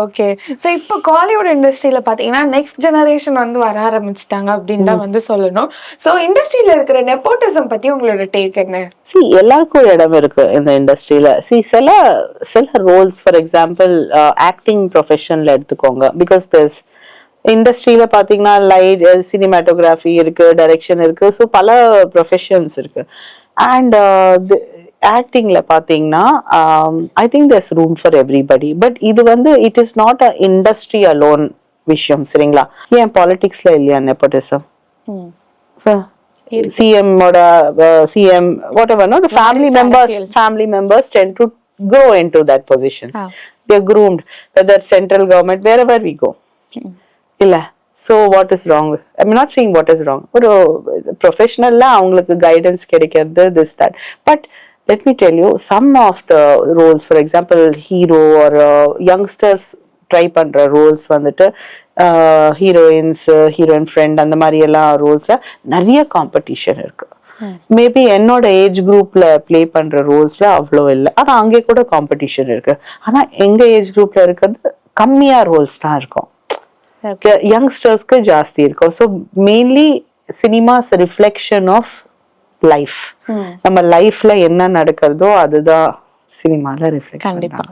Okay. So இப்போ காலிவுட் இண்டஸ்ட்ரியில பாத்தீங்கன்னா நெக்ஸ்ட் ஜெனரேஷன் வந்து வர ஆரம்பிச்சிட்டாங்க அப்படின்னு தான் வந்து சொல்லணும். சோ இண்டஸ்ட்ரியில இருக்கிற நெப்போட்டிசம் பத்தி உங்களோட டேக் என்ன? எல்லாருக்கும் இடம் இருக்கு இந்த இண்டஸ்ட்ரியில. சில சில ரோல்ஸ் ஃபார் எக்ஸாம்பிள் ஆக்டிங் ப்ரொஃபஷன்ல எடுத்துக்கோங்க. பிகாஸ் திஸ் இண்டஸ்ட்ரியில பாத்தீங்கன்னா லைட் சினிமாட்டோகிராஃபி இருக்கு, டைரக்ஷன் இருக்கு, ஸோ பல ப்ரொஃபஷன்ஸ் இருக்கு. அண்ட் ஆக்டிங்ல பாத்தீங்கன்னா I think there's room for everybody. But இது வந்து it is not a industry alone விஷயம், சரிங்களா? ஏன் பாலிடிக்ஸ்ல இல்லையா nepotism? CM whatever, no, the family members tend to go into that positions. They're groomed, whether central government, wherever we go. இல்ல, so what is wrong? I'm not saying what is wrong. ஒரு ப்ரொஃபஷனல்ல அவங்களுக்கு guidance கிடைக்கிறது this that. But let me tell you, some of the roles, for example hero or youngsters try பண்ற Rolle's வந்துட்டு heroines, heroine friend, அந்த மாதிரி எல்லாம் ரோல்ஸ்ல நிறைய competition இருக்கு. மேபி என்னோட ஏஜ் குரூப்ல பிளே பண்ற ரோல்ஸ்ல அவ்வளோ இல்லை, ஆனா அங்கே கூட காம்படிஷன் இருக்கு. ஆனா எங்க ஏஜ் குரூப்ல இருக்கிறது கம்மியா ரோல்ஸ் தான் இருக்கும், யங்ஸ்டர்ஸ்க்கு ஜாஸ்தி இருக்கும். So mainly cinemas reflection of life. நம்ம லைஃப்ல என்ன நடக்கிறதோ அதுதான் சினிமால ரிஃப்ளெக்ட். கண்டிப்பா.